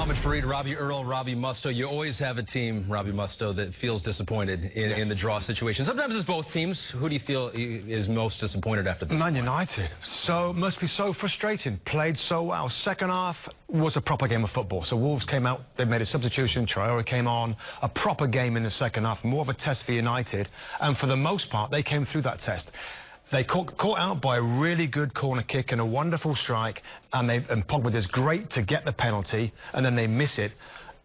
Mohamed Fareed, Robbie Earl, Robbie Mustoe. You always have a team, Robbie Mustoe, that feels disappointed in the draw situation. Sometimes it's both teams. Who do you feel is most disappointed after this? Man United. So must be so frustrating. Played so well. Second half was a proper game of football. So Wolves came out, they made a substitution, Traore came on. A proper game in the second half, more of a test for United. And for the most part, they came through that test. They caught out by a really good corner kick and a wonderful strike, and Pogba does great to get the penalty, and then they miss it.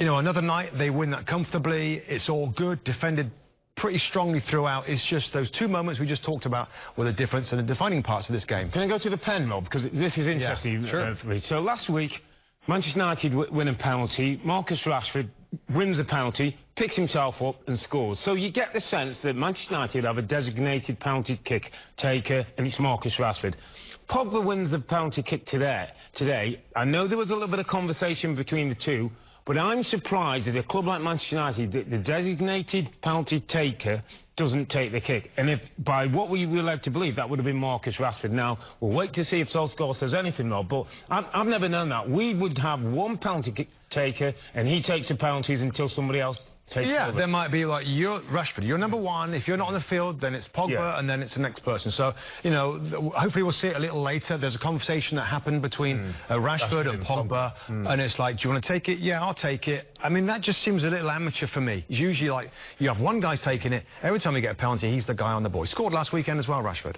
You know, another night they win that comfortably. It's all good, defended pretty strongly throughout. It's just those two moments we just talked about were the difference and the defining parts of this game. Can I go to the pen, Rob? Because this is interesting. Yeah, sure. For me. So last week, Manchester United win a penalty. Marcus Rashford wins a penalty, picks himself up and scores. So you get the sense that Manchester United have a designated penalty kick taker, and it's Marcus Rashford. Pogba wins the penalty kick today. I know there was a little bit of conversation between the two, but I'm surprised that a club like Manchester United, the designated penalty taker, doesn't take the kick. And if by what we were led to believe, that would have been Marcus Rashford. Now, we'll wait to see if Solskjaer says anything, Rob, but I've never known that. We would have one penalty kick taker, and he takes the penalties until somebody else takes Yeah, over. there might be like, you're Rashford, you're number one. If you're not on the field, then it's Pogba, and then it's the next person. So, you know, hopefully we'll see it a little later. There's a conversation that happened between Rashford and Pogba, and it's like, do you want to take it? Yeah, I'll take it. I mean, that just seems a little amateur for me. It's usually like, you have one guy taking it. Every time you get a penalty, he's the guy on the ball. He scored last weekend as well, Rashford.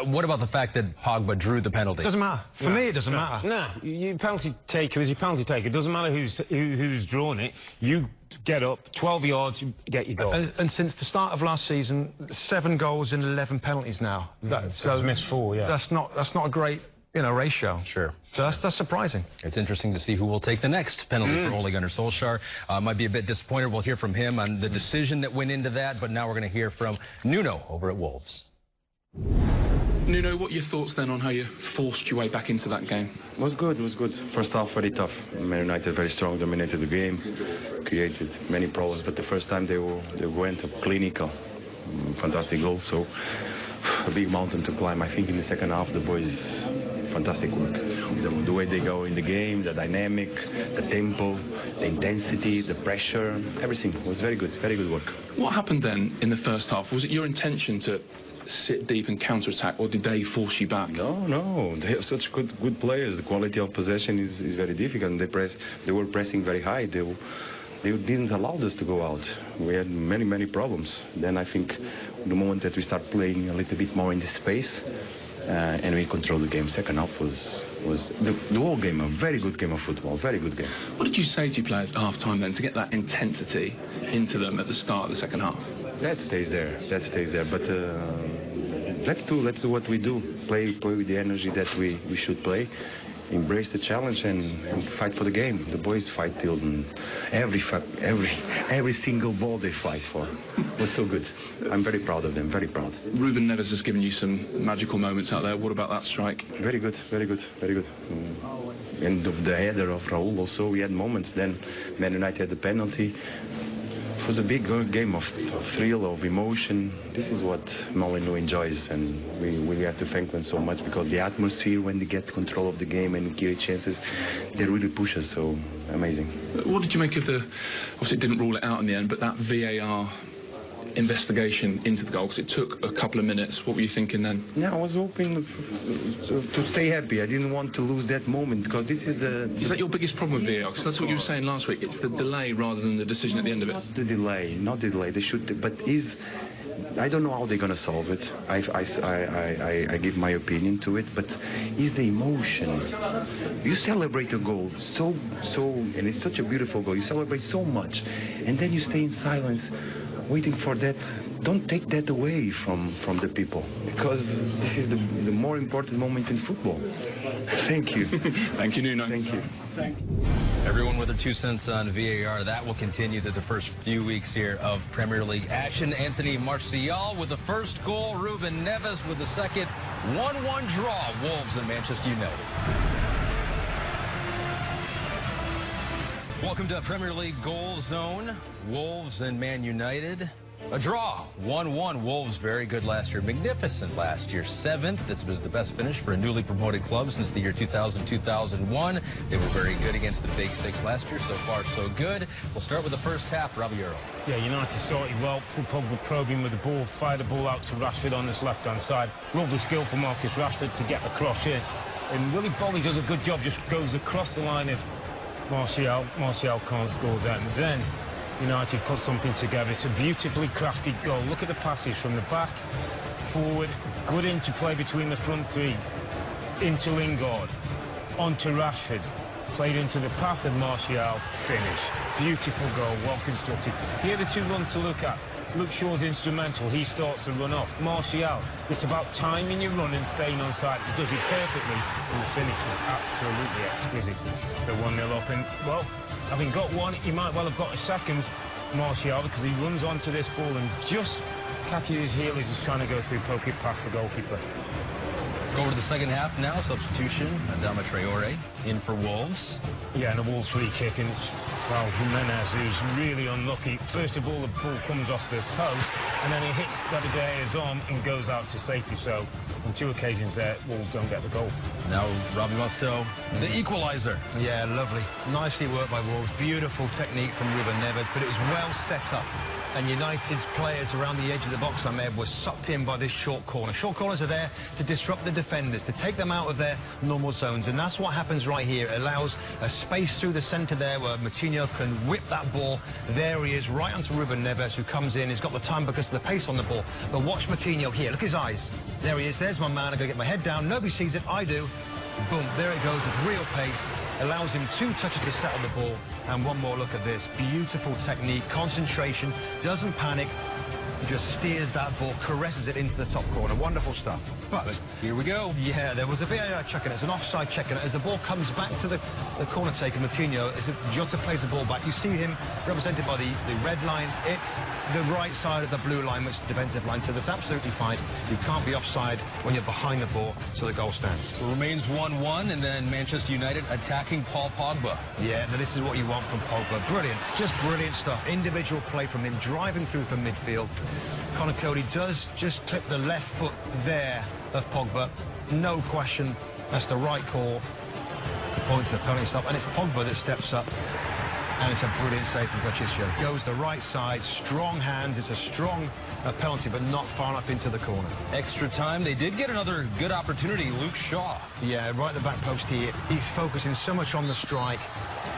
What about the fact that Pogba drew the penalty? Doesn't matter. For me, it doesn't matter. No, your penalty taker is your penalty taker. It doesn't matter who's drawn it. You get up, 12 yards, you get your goal. And since the start of last season, 7 goals and 11 penalties now. So missed 4, yeah. That's not a great, you know, ratio. Sure. So that's surprising. It's interesting to see who will take the next penalty for Ole Gunnar Solskjaer. Might be a bit disappointed. We'll hear from him on the decision that went into that, but now we're going to hear from Nuno over at Wolves. Nuno, what are your thoughts then on how you forced your way back into that game? It was good. First half very tough. Man United very strong, dominated the game, created many problems, but the first time they went clinical. Fantastic goal, so a big mountain to climb. I think in the second half the boys, fantastic work. The way they go in the game, the dynamic, the tempo, the intensity, the pressure, everything was very good work. What happened then in the first half? Was it your intention to sit deep and counter-attack, or did they force you back? No, they have such good players. The quality of possession is very difficult. They were pressing very high. They didn't allow us to go out. We had many problems. Then I think the moment that we start playing a little bit more in this space, and we controlled the game. Second half was the whole game, a very good game of football, very good game. What did you say to your players at half-time then, to get that intensity into them at the start of the second half? That stays there, but let's do what we do. Play with the energy that we should play. Embrace the challenge and fight for the game. The boys fight till every single ball they fight for. It was so good. I'm very proud of them, very proud. Ruben Neves has given you some magical moments out there. What about that strike? Very good. And the header of Raul also, we had moments. Then Man United had the penalty. It was a big game of thrill, of emotion. This is what Molyneux enjoys, and we have to thank them so much, because the atmosphere when they get control of the game and create chances, they really push us, so amazing. What did you make of obviously it didn't rule it out in the end, but that VAR investigation into the goal, because it took a couple of minutes. What were you thinking then? Yeah, I was hoping to stay happy. I didn't want to lose that moment, because this is the... Is that your biggest problem with VAR? Because that's what you were saying last week. It's the delay rather than the decision at the end of it. Not the delay. They should... But I don't know how they're going to solve it. I give my opinion to it, but is the emotion. You celebrate a goal so, and it's such a beautiful goal. You celebrate so much, and then you stay in silence, waiting for that. Don't take that away from the people, because this is the more important moment in football. Thank you. Thank you, Nuno. Thank you. Everyone with their 2 cents on VAR. That will continue through the first few weeks here of Premier League action. Anthony Martial with the first goal. Ruben Neves with the second. 1-1 draw. Wolves and Manchester United. Welcome to Premier League Goal Zone. Wolves and Man United. A draw, 1-1. Wolves very good last year, magnificent last year. 7th, this was the best finish for a newly promoted club since the year 2000-2001. They were very good against the Big Six last year. So far, so good. We'll start with the first half, Robbie Earle. Yeah, United started well. Pogba probing with the ball, fired the ball out to Rashford on this left-hand side. Lovely skill for Marcus Rashford to get the cross in. And Willy Bolly does a good job, just goes across the line of Martial. Martial can't score that. And then United put something together. It's a beautifully crafted goal. Look at the passes from the back, forward, good interplay between the front three, into Lingard, onto Rashford, played into the path of Martial, finish. Beautiful goal, well constructed. Here are the two runs to look at. Luke Shaw's instrumental, he starts the run off. Martial, it's about timing your run and staying on side. He does it perfectly, and the finish is absolutely exquisite. They're 1-0 up, and, well, having got one, he might well have got a second, Martial, because he runs onto this ball and just catches his heel as he's trying to go through, poke it past the goalkeeper. Go over to the second half now. Substitution, Adama Traore in for Wolves. Yeah, and a Wolves free kick, and well, Jimenez, who's really unlucky. First of all, the ball comes off the post, and then he hits David De Gea's arm and goes out to safety. So, on 2 occasions there, Wolves don't get the goal. Now, Robbie Mustoe, the equalizer. Yeah, lovely. Nicely worked by Wolves. Beautiful technique from Ruben Neves, but it was well set up. And United's players around the edge of the box, Ahmed, were sucked in by this short corner. Short corners are there to disrupt the defenders, to take them out of their normal zones. And that's what happens right here. It allows a space through the centre there where Moutinho can whip that ball. There he is, right onto Ruben Neves, who comes in. He's got the time because of the pace on the ball. But watch Moutinho here. Look at his eyes. There he is. There's my man. I'm going to get my head down. Nobody sees it. I do. Boom. There it goes with real pace. Allows him 2 touches to settle the ball. And one more look at this. Beautiful technique, concentration, doesn't panic. He just steers that ball, caresses it into the top corner. Wonderful stuff. But here we go. Yeah, there was a VAR check, and it's an offside check, and as the ball comes back to the corner taker, Moutinho, as Jota plays the ball back, you see him represented by the red line. It's the right side of the blue line, which is the defensive line, so that's absolutely fine. You can't be offside when you're behind the ball, so the goal stands. It remains 1-1, and then Manchester United attacking Paul Pogba. Yeah, now this is what you want from Pogba. Brilliant, just brilliant stuff. Individual play from him, driving through from midfield. Conor Cody does just clip the left foot there of Pogba. No question, that's the right call to point to the penalty stop. And it's Pogba that steps up. And it's a brilliant save from Patricio. Goes the right side, strong hands. It's a strong penalty, but not far enough into the corner. Extra time. They did get another good opportunity. Luke Shaw. Yeah, right at the back post here. He's focusing so much on the strike.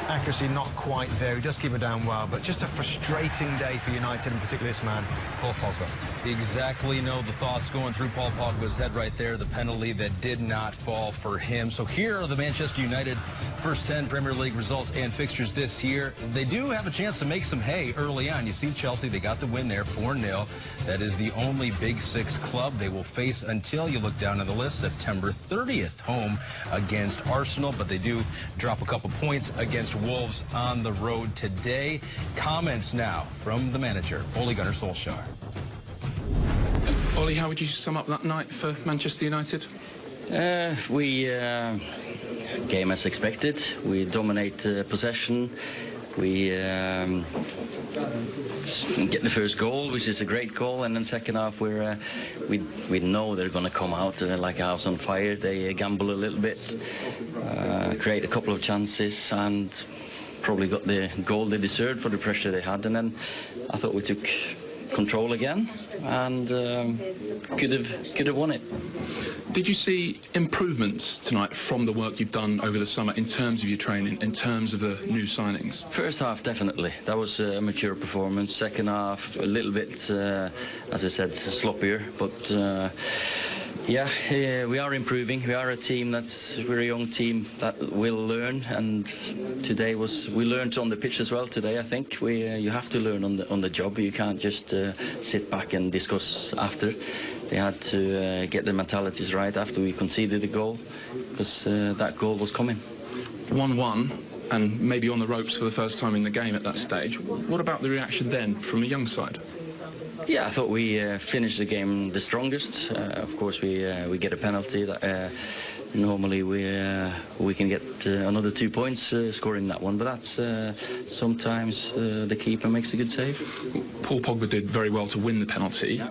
Accuracy not quite there. He does keep it down well, but just a frustrating day for United, and particularly this man, Paul Pogba. Exactly know the thoughts going through Paul Pogba's head right there. The penalty that did not fall for him. So here are the Manchester United first 10 Premier League results and fixtures this year. They do have a chance to make some hay early on. You see Chelsea, they got the win there, 4-0. That is the only Big Six club they will face until you look down on the list, September 30th, home against Arsenal. But they do drop a couple points against Wolves on the road today. Comments now from the manager, Ole Gunnar Solskjaer. Ollie, how would you sum up that night for Manchester United? We game as expected. We dominate possession. We get the first goal, which is a great goal, and then second half we know they're going to come out like a house on fire. They gamble a little bit, create a couple of chances, and probably got the goal they deserved for the pressure they had. And then I thought we took control again and could have won it. Did you see improvements tonight from the work you've done over the summer in terms of your training, in terms of the new signings? First half, definitely. That was a mature performance. Second half, a little bit, as I said, sloppier. But yeah, we are improving. We are a team we're a young team that will learn. And today we learned on the pitch as well. Today, I think you have to learn on the job. You can't just sit back and discuss after. They had to get their mentalities right after we conceded a goal, because that goal was coming. 1-1, and maybe on the ropes for the first time in the game at that stage. What about the reaction then from the young side? Yeah, I thought we finished the game the strongest. Of course, we get a penalty that normally we can get another 2 points scoring that one, but that's sometimes the keeper makes a good save. Paul Pogba did very well to win the penalty.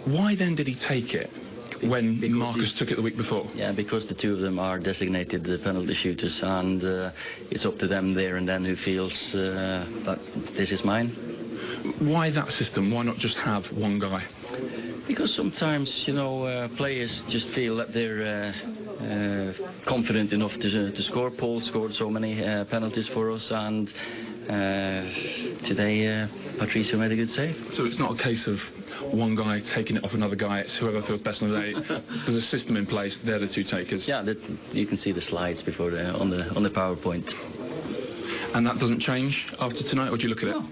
Why then did he take it when Marcus took it the week before? Yeah, because the two of them are designated penalty shooters, and it's up to them there and then who feels that this is mine. Why that system? Why not just have one guy? Because sometimes, you know, players just feel that they're confident enough to score. Paul scored so many penalties for us, and today Patricio made a good save. So it's not a case of one guy taking it off another guy, it's whoever feels best on the day. There's a system in place, they're the two takers. Yeah, you can see the slides before on the PowerPoint. And that doesn't change after tonight, or do you look at it? No,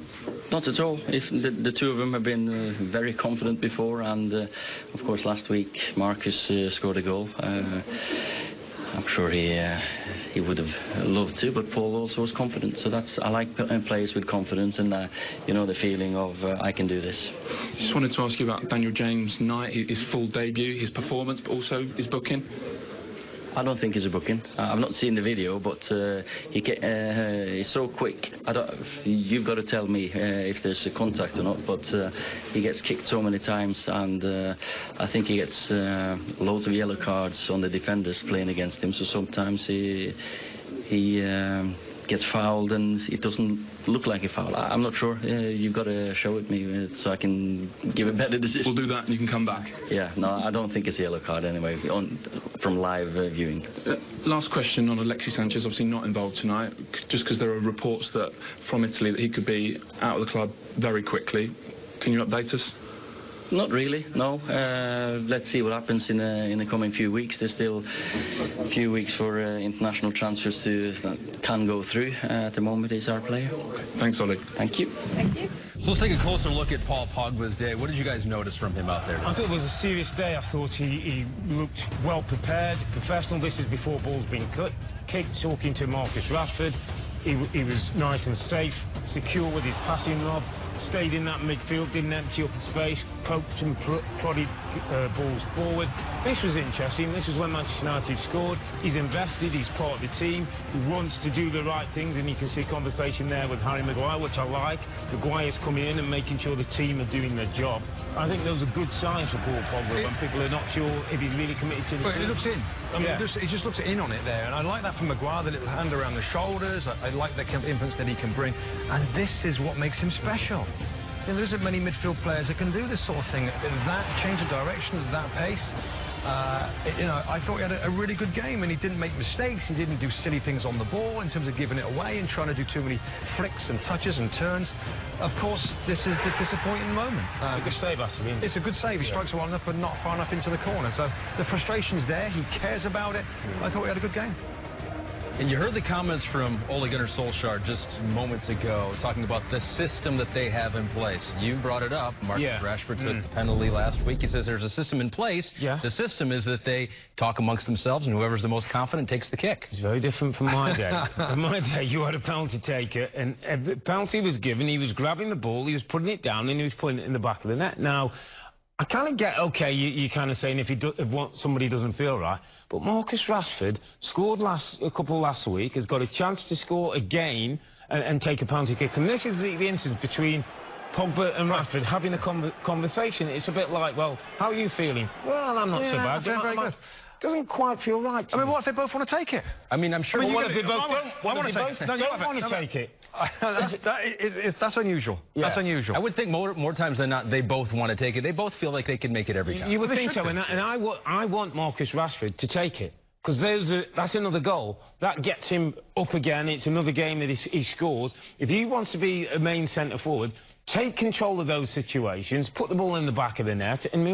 not at all. If the two of them have been very confident before, and of course last week Marcus scored a goal. I'm sure he would have loved to, but Paul also was confident. So I like players with confidence and you know, the feeling of I can do this. Just wanted to ask you about Daniel James' night, his full debut, his performance, but also his booking. I don't think he's a booking. I've not seen the video, but he's so quick. You've got to tell me if there's a contact or not, but he gets kicked so many times, and I think he gets loads of yellow cards on the defenders playing against him, so sometimes he gets fouled and it doesn't look like a foul. I'm not sure. You've got to show it me so I can give a better decision. We'll do that and you can come back. Yeah, no, I don't think it's a yellow card anyway, from live viewing. Last question on Alexis Sanchez, obviously not involved tonight, just because there are reports that from Italy that he could be out of the club very quickly. Can you update us? Not really, no. Let's see what happens in the coming few weeks. There's still a few weeks for international transfers that can go through. At the moment, he's our player. Thanks, Ollie. Thank you. Thank you. So let's take a closer look at Paul Pogba's day. What did you guys notice from him out there? I thought it was a serious day. I thought he looked well prepared, professional. This is before ball's been kicked, talking to Marcus Rashford. He was nice and safe, secure with his passing lob, stayed in that midfield, didn't empty up the space, poked and prodded balls forward. This was interesting. This was when Manchester United scored. He's invested, he's part of the team, he wants to do the right things, and you can see conversation there with Harry Maguire, which I like. Maguire's coming in and making sure the team are doing their job. I think those are good signs for Paul Pogba when people are not sure if he's really committed to the But team. he looks in. I mean, Yeah. he just looks in on it there, and I like that from Maguire, the little hand around the shoulders. I like the influence that he can bring, and this is what makes him special. You know, there isn't many midfield players that can do this sort of thing at that change of direction, at that pace. You know, I thought he had a really good game, and he didn't make mistakes. He didn't do silly things on the ball in terms of giving it away and trying to do too many flicks and touches and turns. Of course, this is the disappointing moment. A good save after him. It's a good save. He strikes well enough, but not far enough into the corner. So the frustration's there. He cares about it. I thought he had a good game. And you heard the comments from Ole Gunnar Solskjaer just moments ago, talking about the system that they have in place. You brought it up. Marcus Rashford took the penalty last week. He says there's a system in place. Yeah. The system is that they talk amongst themselves, and whoever's the most confident takes the kick. It's very different from my day. In my day, you had a penalty taker, and every penalty was given, he was grabbing the ball, he was putting it down, and he was putting it in the back of the net. Now, I kind of get, okay, you're kind of saying if somebody doesn't feel right, but Marcus Rashford scored a couple last week, has got a chance to score again and take a penalty kick. And this is the instance between Pogba and Rashford having a conversation. It's a bit like, well, how are you feeling? Well, I'm not so bad. Very good. Doesn't quite feel right to I mean, me. what if they both want to take it? I mean, I'm sure... What if they both I want to take it? That's unusual. Yeah. That's unusual. I would think more times than not, they both want to take it. They both feel like they can make it every time. You would They think should so, do. and I want Marcus Rashford to take it, because that's another goal. That gets him up again. It's another game that he scores. If he wants to be a main centre-forward, take control of those situations, put the ball in the back of the net. And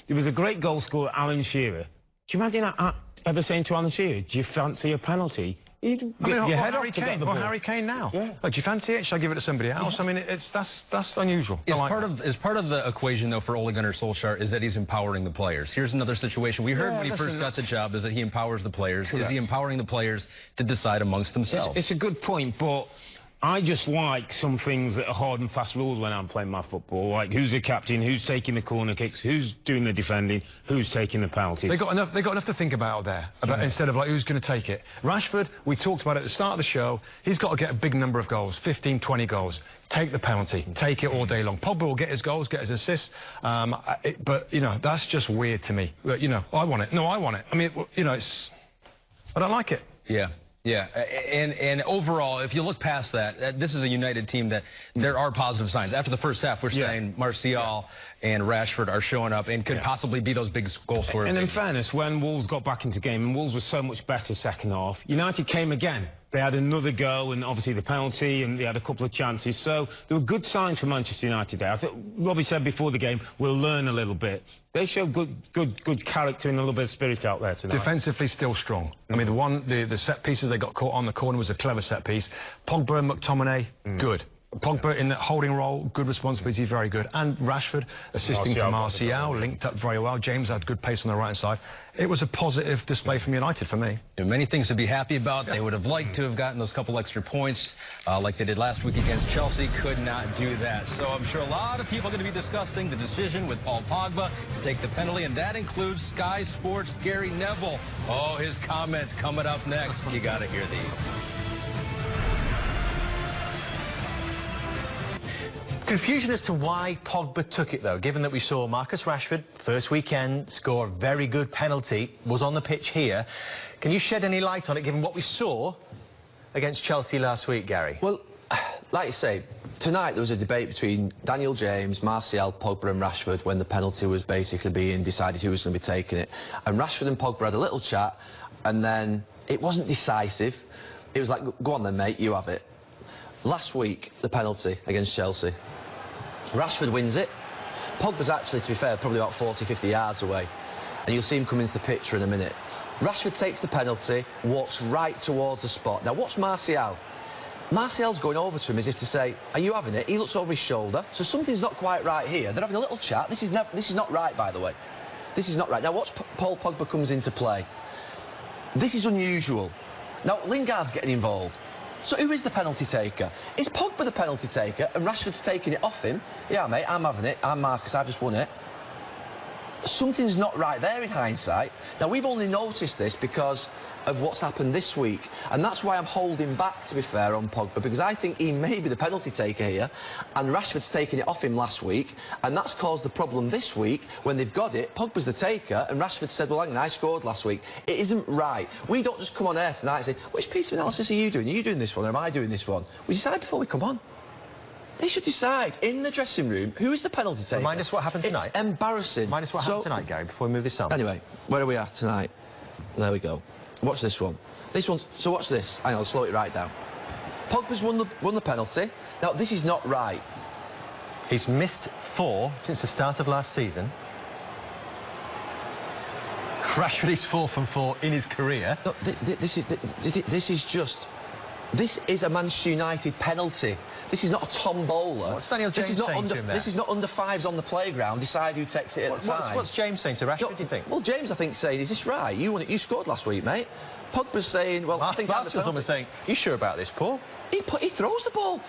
there was a great goal scorer, Alan Shearer. Do you imagine ever saying to Alan Shearer, do you fancy a penalty? He'd get your head off to get the ball. Harry Kane now. Yeah. Like, do you fancy it? Should I give it to somebody else? I mean, that's unusual. Is part of the equation, though, for Ole Gunnar Solskjaer is that he's empowering the players. Here's another situation. We heard when he first got the job is that he empowers the players. Correct. Is he empowering the players to decide amongst themselves? It's a good point, but I just like some things that are hard and fast rules when I'm playing my football, like who's the captain, who's taking the corner kicks, who's doing the defending, who's taking the penalties. They got enough to think about there, instead of like who's going to take it. Rashford, we talked about it at the start of the show, he's got to get a big number of goals, 15, 20 goals. Take the penalty, take it all day long. Pogba will get his goals, get his assists, but, you know, that's just weird to me. But, you know, I want it. No, I want it. I mean, you know, I don't like it. Yeah. Yeah, and overall, if you look past that, this is a United team that there are positive signs. After the first half, we're saying Martial and Rashford are showing up and could possibly be those big goal scorers. And in fairness, when Wolves got back into game, and Wolves was so much better second half, United came again. They had another go, and obviously the penalty, and they had a couple of chances. So there were good signs for Manchester United there. I think Robbie said before the game, we'll learn a little bit. They showed good character and a little bit of spirit out there tonight. Defensively, still strong. I mean, the set pieces they got caught on the corner was a clever set piece. Pogba and McTominay, good. Pogba in that holding role, good responsibility, very good. And Rashford assisting to Martial, linked up very well. James had good pace on the right side. It was a positive display from United for me. There are many things to be happy about. They would have liked to have gotten those couple extra points like they did last week against Chelsea. Could not do that. So I'm sure a lot of people are going to be discussing the decision with Paul Pogba to take the penalty, and that includes Sky Sports' Gary Neville. Oh, his comments coming up next. You got to hear these. Confusion as to why Pogba took it, though, given that we saw Marcus Rashford, first weekend, score a very good penalty, was on the pitch here. Can you shed any light on it, given what we saw against Chelsea last week, Gary? Well, like you say, tonight there was a debate between Daniel James, Martial, Pogba and Rashford when the penalty was basically being decided who was going to be taking it. And Rashford and Pogba had a little chat, and then it wasn't decisive. It was like, go on then, mate, you have it. Last week, the penalty against Chelsea. Rashford wins it. Pogba's actually, to be fair, probably about 40, 50 yards away. And you'll see him come into the picture in a minute. Rashford takes the penalty, walks right towards the spot. Now, watch Martial. Martial's going over to him as if to say, are you having it? He looks over his shoulder. So something's not quite right here. They're having a little chat. This is not right, by the way. This is not right. Now, watch Paul Pogba comes into play. This is unusual. Now, Lingard's getting involved. So who is the penalty taker? Is Pogba the penalty taker and Rashford's taking it off him? Yeah, mate, I'm having it. I'm Marcus, I've just won it. Something's not right there in hindsight. Now, we've only noticed this because of what's happened this week, and that's why I'm holding back, to be fair, on Pogba, because I think he may be the penalty taker here, and Rashford's taken it off him last week, and that's caused the problem this week when they've got it. Pogba's the taker, and Rashford said, well, hang on, I scored last week. It isn't right. We don't just come on air tonight and say, which piece of analysis are you doing? Are you doing this one, or am I doing this one? We decide before we come on. They should decide in the dressing room who is the penalty taker. Remind us what happened tonight. It's embarrassing. Remind us what happened tonight, Gary, before we move this on. Anyway, where are we at tonight? There we go. Watch this one. This one's... So watch this. Hang on, I'll slow it right down. Pogba's won the penalty. Now, this is not right. He's missed 4 since the start of last season. Rashford is 4 from 4 in his career. Look, this is a Manchester United penalty. This is not a tombola. What's Daniel James saying to him there? This is not under 5s on the playground. Decide who takes it at the time. What's James saying to Rashford, do you think? Well, James, I think, saying, is this right? You won it. You scored last week, mate. Pogba's saying, well, I think Martial's almost saying, you sure about this, Paul? He throws the ball.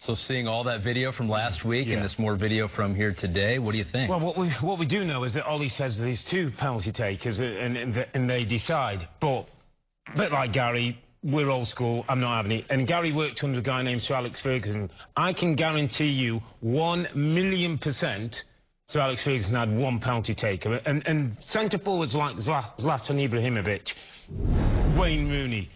So seeing all that video from last week and this more video from here today, what do you think? Well, what we do know is that Ollie says that there's 2 penalty takers and they decide. But a bit like Gary, we're old school, I'm not having it. And Gary worked under a guy named Sir Alex Ferguson. I can guarantee you 1,000,000% Sir Alex Ferguson had 1 penalty taker. And centre-forwards like Zlatan Ibrahimovic, Wayne Rooney,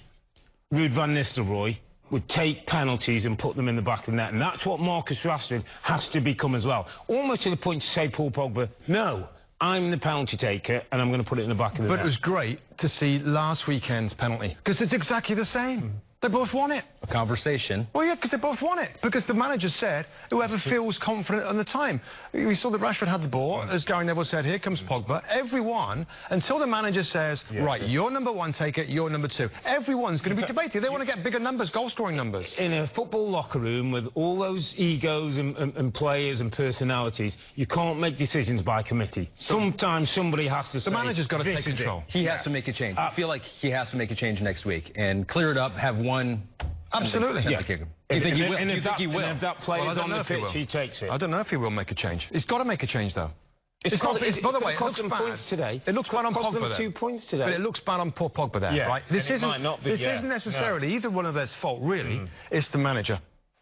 Ruud van Nistelrooy would take penalties and put them in the back of the net. And that's what Marcus Rashford has to become as well. Almost to the point to say, Paul Pogba, no, I'm the penalty taker and I'm going to put it in the back of the net. But it was great to see last weekend's penalty, because it's exactly the same. They both won it. A conversation. Well, yeah, because they both won it. Because the manager said, whoever feels confident at the time. We saw that Rashford had the ball. As Gary Neville said, here comes Pogba. Everyone, until the manager says, right, you're number 1 taker, you're number 2. Everyone's going to be debated. They want to get bigger numbers, goal-scoring numbers. In a football locker room with all those egos and players and personalities, you can't make decisions by committee. Sometimes somebody has to say... The manager's got to take control. He has to make a change. I feel like he has to make a change next week and clear it up, have one Absolutely. Yeah. Yeah. Do you think he will? And Do you if think he will? if that Well, player's I don't on know the if he pitch, will. he takes it. I don't know if he will make a change. He's got to make a change, though. It's by the way, it cost looks them bad. points today. It looks bad on Cost Pogba them there. 2 points today. But it looks bad on poor Pogba there, Yeah, right? and This it isn't, might not be, this yeah. isn't necessarily either one of theirs fault, really. It's the manager.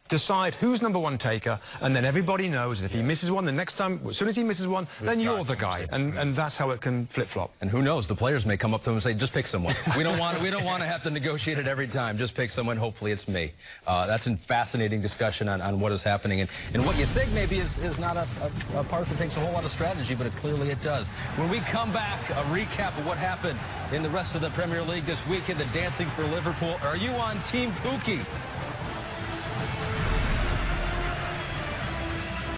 Decide who's number one taker, and then everybody knows that if he misses one, the next time, as soon as he misses one, then you're the guy, and that's how it can flip-flop. And who knows? The players may come up to him and say, "Just pick someone. We don't want to have to negotiate it every time. Just pick someone. Hopefully, it's me." That's a fascinating discussion on what is happening, and what you think maybe is not a part that takes a whole lot of strategy, but clearly it does. When we come back, a recap of what happened in the rest of the Premier League this weekend, the dancing for Liverpool. Are you on Team Pookie?